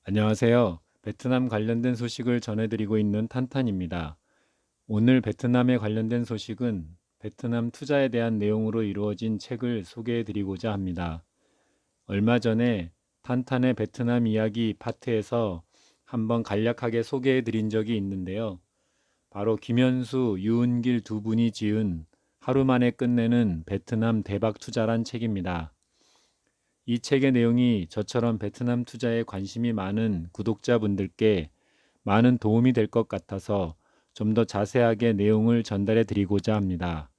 안녕하세요. 베트남 관련된 소식을 전해드리고 있는 탄탄입니다. 오늘 베트남에 관련된 소식은 베트남 투자에 대한 내용으로 이루어진 책을 소개해드리고자 합니다. 얼마 전에 탄탄의 베트남 이야기 파트에서 한번 간략하게 소개해드린 적이 있는데요. 바로 김현수, 유은길 두 분이 지은 하루 만에 끝내는 베트남 대박 투자란 책입니다. 이 책의 내용이 저처럼 베트남 투자에 관심이 많은 구독자분들께 많은 도움이 될 것 같아서 좀 더 자세하게 내용을 전달해 드리고자 합니다.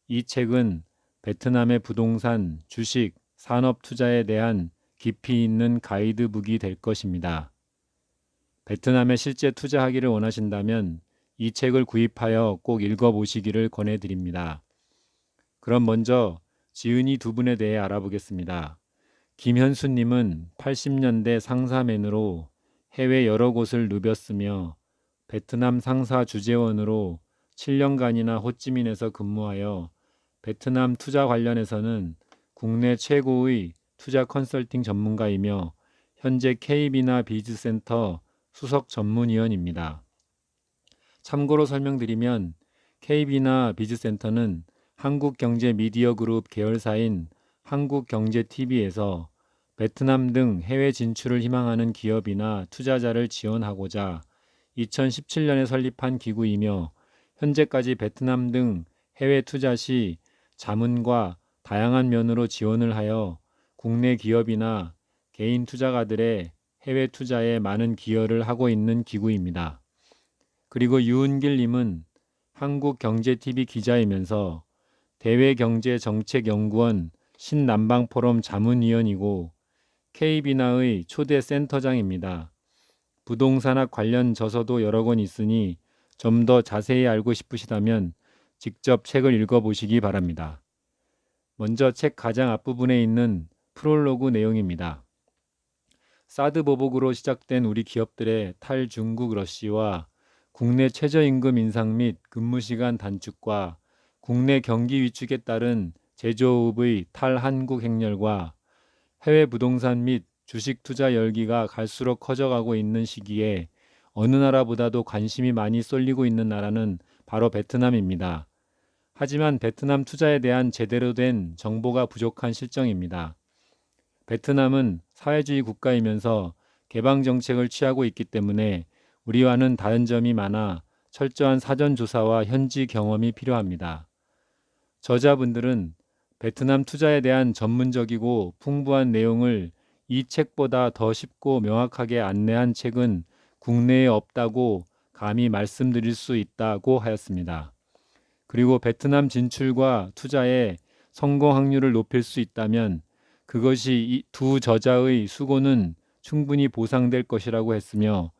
이 책은 베트남의 부동산, 주식, 산업 투자에 대한 깊이 있는 가이드북이 될 것입니다. 베트남에 실제 투자하기를 원하신다면 이 책을 구입하여 꼭 읽어보시기를 권해드립니다. 그럼 먼저 지은이 두 분에 대해 알아보겠습니다. 김현수님은 80년대 상사맨으로 해외 여러 곳을 누볐으며 베트남 상사 주재원으로 7년간이나 호찌민에서 근무하여 베트남 투자 관련해서는 국내 최고의 투자 컨설팅 전문가이며 현재 KB나 비즈센터 수석 전문위원입니다. 참고로 설명드리면 KB나 비즈센터는 한국경제미디어그룹 계열사인 한국경제TV에서 베트남 등 해외 진출을 희망하는 기업이나 투자자를 지원하고자 2017년에 설립한 기구이며 현재까지 베트남 등 해외 투자 시 자문과 다양한 면으로 지원을 하여 국내 기업이나 개인 투자가들의 해외 투자에 많은 기여를 하고 있는 기구입니다. 그리고 유은길 님은 한국경제TV 기자이면서 대외경제정책연구원 신남방포럼 자문위원이고 KB나의 초대 센터장입니다. 부동산학 관련 저서도 여러 권 있으니 좀 더 자세히 알고 싶으시다면 직접 책을 읽어보시기 바랍니다. 먼저 책 가장 앞부분에 있는 프롤로그 내용입니다. 사드 보복으로 시작된 우리 기업들의 탈중국 러시와 국내 최저임금 인상 및 근무시간 단축과 국내 경기 위축에 따른 제조업의 탈한국 행렬과 해외 부동산 및 주식 투자 열기가 갈수록 커져가고 있는 시기에 어느 나라보다도 관심이 많이 쏠리고 있는 나라는 바로 베트남입니다. 하지만 베트남 투자에 대한 제대로 된 정보가 부족한 실정입니다. 베트남은 사회주의 국가이면서 개방 정책을 취하고 있기 때문에 우리와는 다른 점이 많아 철저한 사전 조사와 현지 경험이 필요합니다. 저자분들은 베트남 투자에 대한 전문적이고 풍부한 내용을 이 책보다 더 쉽고 명확하게 안내한 책은 국내에 없다고 감히 말씀드릴 수 있다고 하였습니다. 그리고 베트남 진출과 투자의 성공 확률을 높일 수 있다면 그것이 이 두 저자의 수고는 충분히 보상될 것이라고 했으며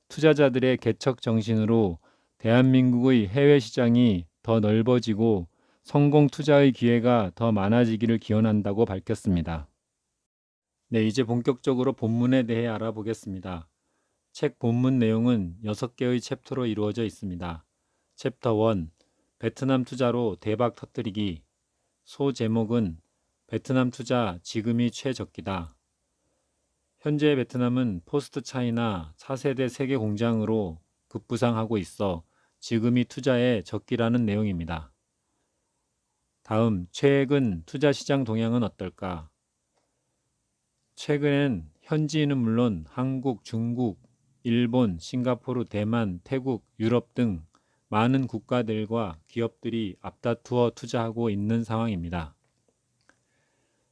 투자자들의 개척 정신으로 대한민국의 해외 시장이 더 넓어지고 성공 투자의 기회가 더 많아지기를 기원한다고 밝혔습니다. 네, 이제 본격적으로 본문에 대해 알아보겠습니다. 책 본문 내용은 6개의 챕터로 이루어져 있습니다. 챕터 1, 베트남 투자로 대박 터뜨리기. 소 제목은 베트남 투자 지금이 최적기다. 현재 베트남은 포스트 차이나 4세대 세계 공장으로 급부상하고 있어 지금이 투자의 적기라는 내용입니다. 다음, 최근 투자 시장 동향은 어떨까? 최근엔 현지인은 물론 한국, 중국, 일본, 싱가포르, 대만, 태국, 유럽 등 많은 국가들과 기업들이 앞다투어 투자하고 있는 상황입니다.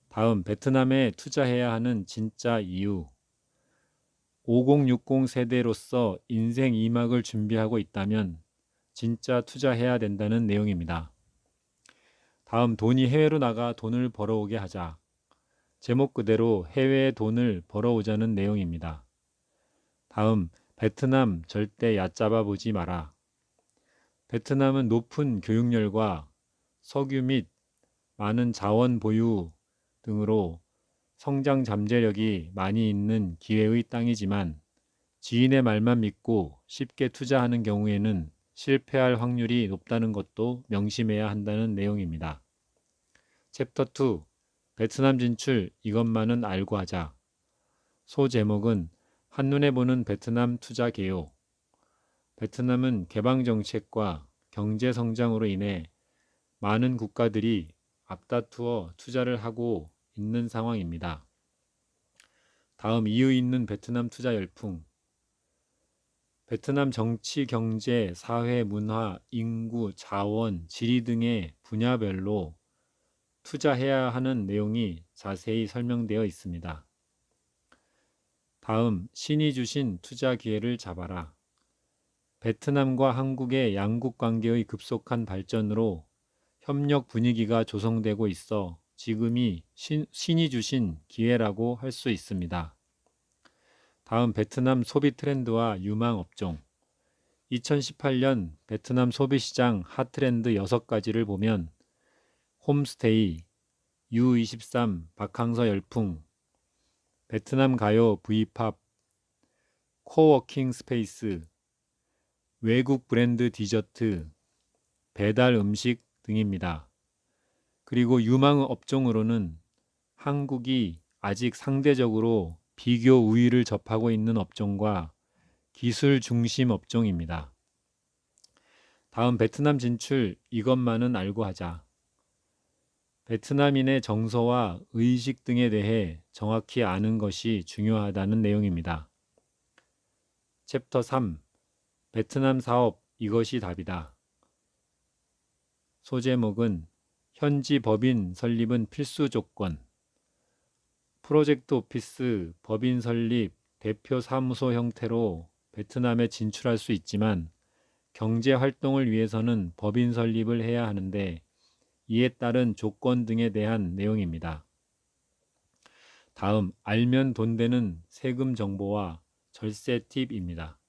다음, 베트남에 투자해야 하는 진짜 이유. 5060 세대로서 인생 2막을 준비하고 있다면 진짜 투자해야 된다는 내용입니다. 다음, 돈이 해외로 나가 돈을 벌어오게 하자. 제목 그대로 해외에 돈을 벌어오자는 내용입니다. 다음, 베트남 절대 얕잡아 보지 마라. 베트남은 높은 교육열과 석유 및 많은 자원 보유 등으로 성장 잠재력이 많이 있는 기회의 땅이지만 지인의 말만 믿고 쉽게 투자하는 경우에는 실패할 확률이 높다는 것도 명심해야 한다는 내용입니다. 챕터 2, 베트남 진출 이것만은 알고 하자. 소 제목은 한눈에 보는 베트남 투자 개요. 베트남은 개방 정책과 경제 성장으로 인해 많은 국가들이 앞다투어 투자를 하고 있는 상황입니다. 다음 이유 있는 베트남 투자 열풍. 베트남 정치, 경제, 사회, 문화, 인구, 자원, 지리 등의 분야별로 투자해야 하는 내용이 자세히 설명되어 있습니다. 다음, 신이 주신 투자 기회를 잡아라. 베트남과 한국의 양국 관계의 급속한 발전으로 협력 분위기가 조성되고 있어 지금이 신이 주신 기회라고 할 수 있습니다. 다음, 베트남 소비 트렌드와 유망 업종. 2018년 베트남 소비시장 핫트렌드 6가지를 보면 홈스테이, U23 바캉서 열풍, 베트남 가요 V팝, 코워킹 스페이스, 외국 브랜드 디저트, 배달 음식 등입니다. 그리고 유망 업종으로는 한국이 아직 상대적으로 비교 우위를 접하고 있는 업종과 기술 중심 업종입니다. 다음 베트남 진출 이것만은 알고 하자. 베트남인의 정서와 의식 등에 대해 정확히 아는 것이 중요하다는 내용입니다. 챕터 3 베트남 사업 이것이 답이다. 소제목은 현지 법인 설립은 필수 조건. 프로젝트 오피스, 법인 설립, 대표 사무소 형태로 베트남에 진출할 수 있지만 경제 활동을 위해서는 법인 설립을 해야 하는데 이에 따른 조건 등에 대한 내용입니다. 다음, 알면 돈 되는 세금 정보와 절세 팁입니다.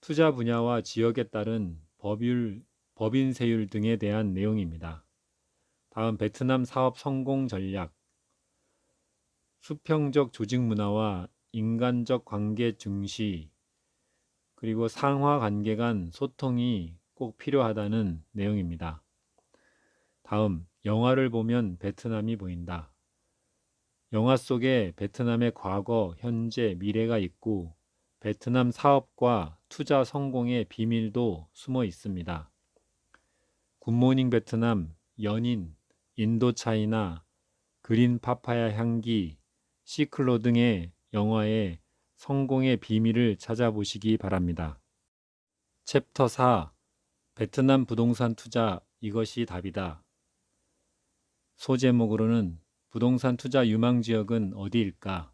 투자 분야와 지역에 따른 법인세율 등에 대한 내용입니다. 다음, 베트남 사업 성공 전략. 수평적 조직 문화와 인간적 관계 중시, 그리고 상하 관계 간 소통이 꼭 필요하다는 내용입니다. 다음, 영화를 보면 베트남이 보인다. 영화 속에 베트남의 과거, 현재, 미래가 있고 베트남 사업과 투자 성공의 비밀도 숨어 있습니다. 굿모닝 베트남, 연인, 인도차이나, 그린 파파야 향기, 시클로 등의 영화의 성공의 비밀을 찾아보시기 바랍니다. 챕터 4 베트남 부동산 투자 이것이 답이다. 소제목으로는 부동산 투자 유망 지역은 어디일까?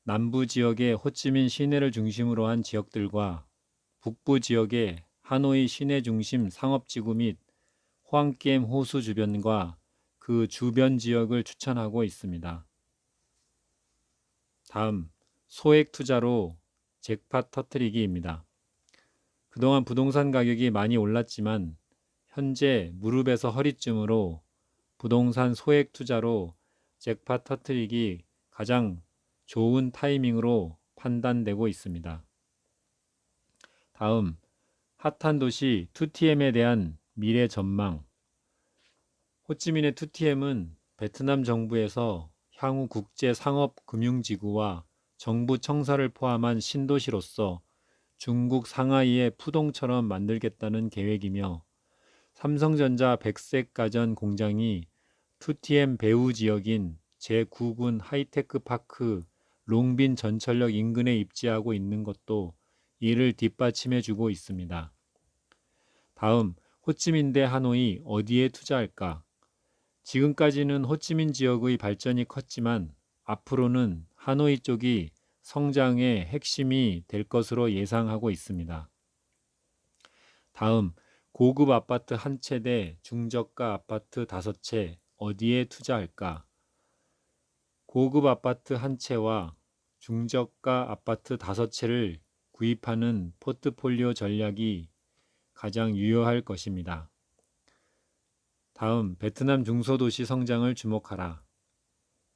남부 지역의 호치민 시내를 중심으로 한 지역들과 북부 지역의 하노이 시내 중심 상업지구 및 호안기엠 호수 주변과 그 주변 지역을 추천하고 있습니다. 다음, 소액 투자로 잭팟 터뜨리기입니다. 그동안 부동산 가격이 많이 올랐지만 현재 무릎에서 허리쯤으로 부동산 소액 투자로 잭팟 터뜨리기 가장 좋은 타이밍으로 판단되고 있습니다. 다음, 핫한 도시 2TM에 대한 미래 전망. 호치민의 2TM은 베트남 정부에서 향후 국제 상업 금융지구와 정부 청사를 포함한 신도시로서 중국 상하이의 푸동처럼 만들겠다는 계획이며 삼성전자 백색 가전 공장이 2TM 배후 지역인 제9군 하이테크 파크 롱빈 전철역 인근에 입지하고 있는 것도 이를 뒷받침해 주고 있습니다. 다음, 호치민 대 하노이 어디에 투자할까? 지금까지는 호치민 지역의 발전이 컸지만 앞으로는 하노이 쪽이 성장의 핵심이 될 것으로 예상하고 있습니다. 다음, 고급 아파트 한 채 대 중저가 아파트 5채 어디에 투자할까? 고급 아파트 한 채와 중저가 아파트 5채를 구입하는 포트폴리오 전략이 가장 유효할 것입니다. 다음, 베트남 중소도시 성장을 주목하라.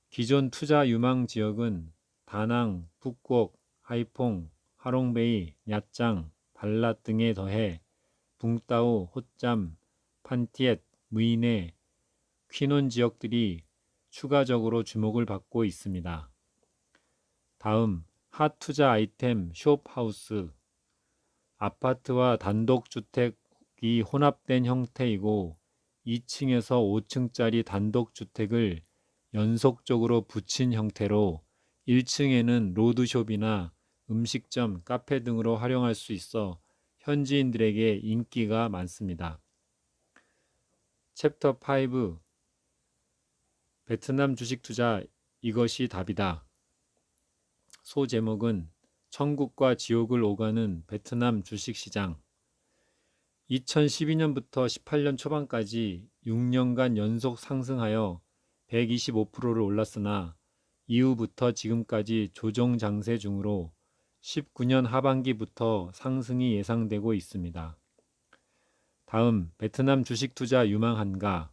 기존 투자 유망 지역은 다낭, 푸꾸옥, 하이퐁, 하롱베이, 냐짱, 발랏 등에 더해 붕따오, 호짬, 판티엣, 무이네, 퀴논 지역들이 추가적으로 주목을 받고 있습니다. 다음, 핫 투자 아이템 숍하우스, 아파트와 단독주택이 혼합된 형태이고 2층에서 5층짜리 단독주택을 연속적으로 붙인 형태로 1층에는 로드숍이나 음식점, 카페 등으로 활용할 수 있어 현지인들에게 인기가 많습니다. 챕터 5 베트남 주식 투자 이것이 답이다. 소제목은 천국과 지옥을 오가는 베트남 주식시장. 2012년부터 18년 초반까지 6년간 연속 상승하여 125%를 올랐으나 이후부터 지금까지 조정 장세 중으로 19년 하반기부터 상승이 예상되고 있습니다. 다음, 베트남 주식 투자 유망한가?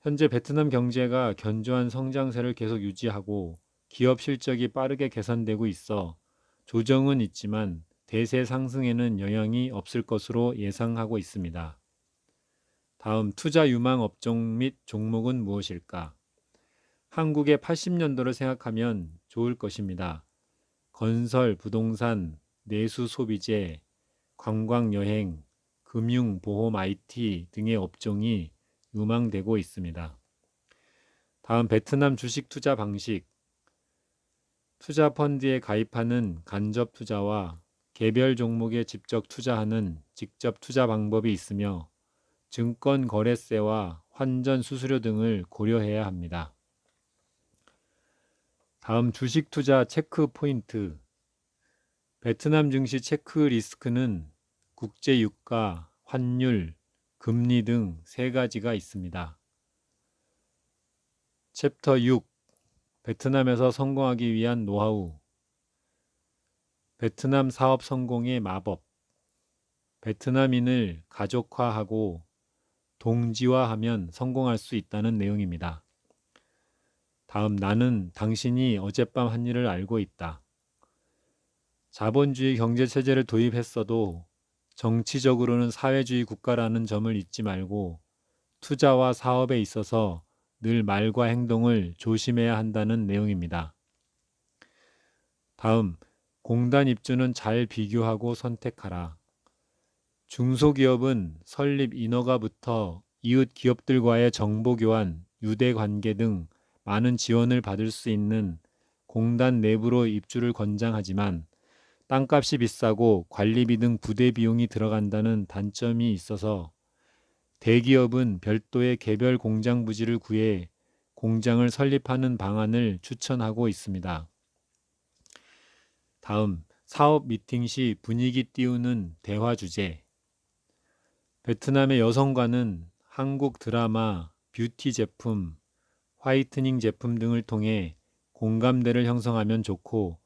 현재 베트남 경제가 견조한 성장세를 계속 유지하고 기업 실적이 빠르게 개선되고 있어 조정은 있지만 대세 상승에는 영향이 없을 것으로 예상하고 있습니다. 다음, 투자 유망 업종 및 종목은 무엇일까? 한국의 80년도를 생각하면 좋을 것입니다. 건설, 부동산, 내수 소비재, 관광 여행, 금융, 보험, IT 등의 업종이 유망되고 있습니다. 다음, 베트남 주식 투자 방식. 투자 펀드에 가입하는 간접 투자와 개별 종목에 직접 투자하는 직접 투자 방법이 있으며 증권 거래세와 환전 수수료 등을 고려해야 합니다. 다음, 주식 투자 체크 포인트. 베트남 증시 체크 리스크는 국제 유가, 환율, 금리 등 세 가지가 있습니다. 챕터 6 베트남에서 성공하기 위한 노하우. 베트남 사업 성공의 마법. 베트남인을 가족화하고 동지화하면 성공할 수 있다는 내용입니다. 다음, 나는 당신이 어젯밤 한 일을 알고 있다. 자본주의 경제체제를 도입했어도 정치적으로는 사회주의 국가라는 점을 잊지 말고 투자와 사업에 있어서 늘 말과 행동을 조심해야 한다는 내용입니다. 다음, 공단 입주는 잘 비교하고 선택하라. 중소기업은 설립 인허가부터 이웃 기업들과의 정보 교환, 유대 관계 등 많은 지원을 받을 수 있는 공단 내부로 입주를 권장하지만 땅값이 비싸고 관리비 등 부대 비용이 들어간다는 단점이 있어서 대기업은 별도의 개별 공장 부지를 구해 공장을 설립하는 방안을 추천하고 있습니다. 다음, 사업 미팅 시 분위기 띄우는 대화 주제. 베트남의 여성과는 한국 드라마, 뷰티 제품, 화이트닝 제품 등을 통해 공감대를 형성하면 좋고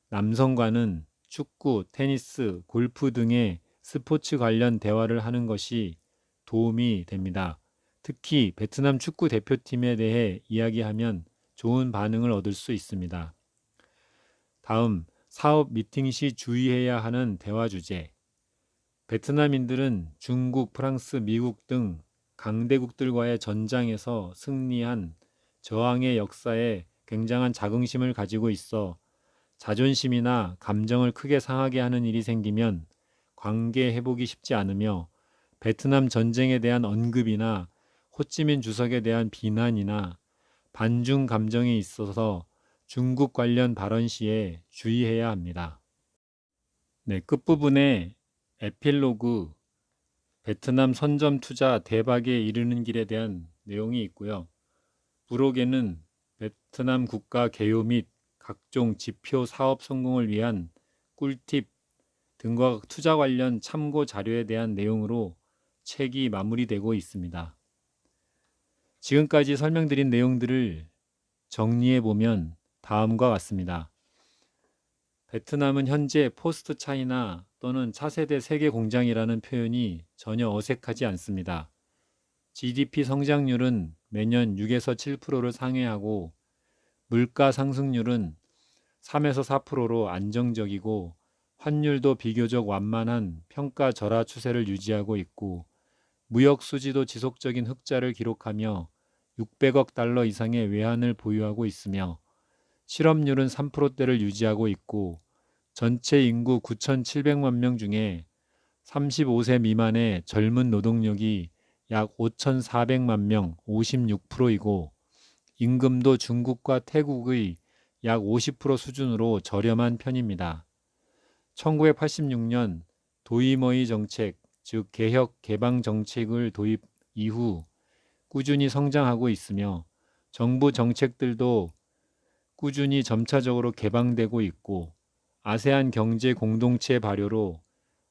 남성과는 축구, 테니스, 골프 등의 스포츠 관련 대화를 하는 것이 도움이 됩니다. 특히 베트남 축구 대표팀에 대해 이야기하면 좋은 반응을 얻을 수 있습니다. 다음, 사업 미팅 시 주의해야 하는 대화 주제. 베트남인들은 중국, 프랑스, 미국 등 강대국들과의 전장에서 승리한 저항의 역사에 굉장한 자긍심을 가지고 있어 자존심이나 감정을 크게 상하게 하는 일이 생기면 관계 회복이 쉽지 않으며 베트남 전쟁에 대한 언급이나 호찌민 주석에 대한 비난이나 반중 감정이 있어서 중국 관련 발언 시에 주의해야 합니다. 네, 끝부분에 에필로그 베트남 선점 투자 대박에 이르는 길에 대한 내용이 있고요. 부록에는 베트남 국가 개요 및 각종 지표 사업 성공을 위한 꿀팁 등과 투자 관련 참고 자료에 대한 내용으로 책이 마무리되고 있습니다. 지금까지 설명드린 내용들을 정리해 보면 다음과 같습니다. 베트남은 현재 포스트 차이나 또는 차세대 세계 공장이라는 표현이 전혀 어색하지 않습니다. GDP 성장률은 매년 6에서 7%를 상회하고 물가 상승률은 3에서 4%로 안정적이고 환율도 비교적 완만한 평가 절하 추세를 유지하고 있고 무역 수지도 지속적인 흑자를 기록하며 600억 달러 이상의 외환을 보유하고 있으며 실업률은 3%대를 유지하고 있고 전체 인구 9,700만 명 중에 35세 미만의 젊은 노동력이 약 5,400만 명, 56%이고 임금도 중국과 태국의 약 50% 수준으로 저렴한 편입니다. 1986년 도이머이 정책, 즉 개혁 개방 정책을 도입 이후 꾸준히 성장하고 있으며 정부 정책들도 꾸준히 점차적으로 개방되고 있고 아세안 경제 공동체 발효로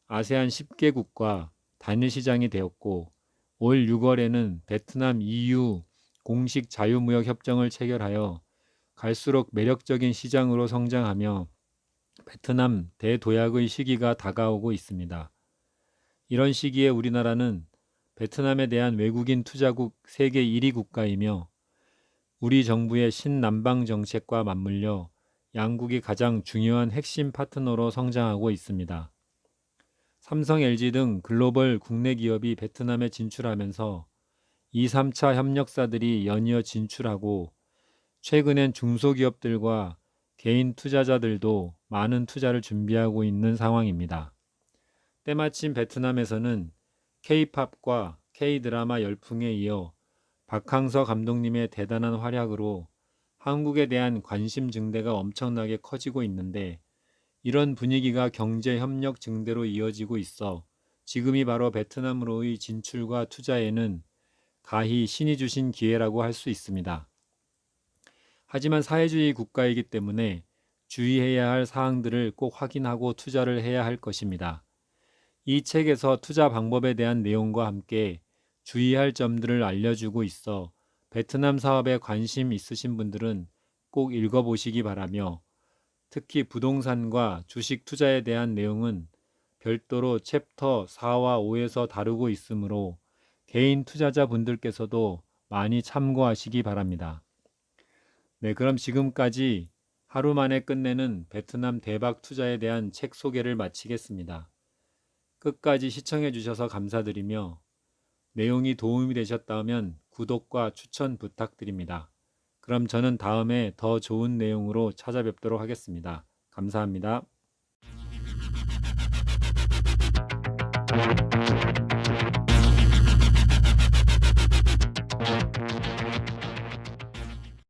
아세안 10개국과 단일 시장이 되었고 올 6월에는 베트남 EU 공식 자유무역 협정을 체결하여 갈수록 매력적인 시장으로 성장하며 베트남 대도약의 시기가 다가오고 있습니다. 이런 시기에 우리나라는 베트남에 대한 외국인 투자국 세계 1위 국가이며 우리 정부의 신남방 정책과 맞물려 양국이 가장 중요한 핵심 파트너로 성장하고 있습니다. 삼성, LG 등 글로벌 국내 기업이 베트남에 진출하면서 2, 3차 협력사들이 연이어 진출하고 최근엔 중소기업들과 개인 투자자들도 많은 투자를 준비하고 있는 상황입니다. 때마침 베트남에서는 K-팝과 K-드라마 열풍에 이어 박항서 감독님의 대단한 활약으로 한국에 대한 관심 증대가 엄청나게 커지고 있는데 이런 분위기가 경제 협력 증대로 이어지고 있어 지금이 바로 베트남으로의 진출과 투자에는 가히 신이 주신 기회라고 할 수 있습니다. 하지만 사회주의 국가이기 때문에 주의해야 할 사항들을 꼭 확인하고 투자를 해야 할 것입니다. 이 책에서 투자 방법에 대한 내용과 함께 주의할 점들을 알려주고 있어 베트남 사업에 관심 있으신 분들은 꼭 읽어보시기 바라며 특히 부동산과 주식 투자에 대한 내용은 별도로 챕터 4와 5에서 다루고 있으므로 개인 투자자 분들께서도 많이 참고하시기 바랍니다. 네, 그럼 지금까지 하루 만에 끝내는 베트남 대박 투자에 대한 책 소개를 마치겠습니다. 끝까지 시청해 주셔서 감사드리며 내용이 도움이 되셨다면 구독과 추천 부탁드립니다. 그럼 저는 다음에 더 좋은 내용으로 찾아뵙도록 하겠습니다. 감사합니다.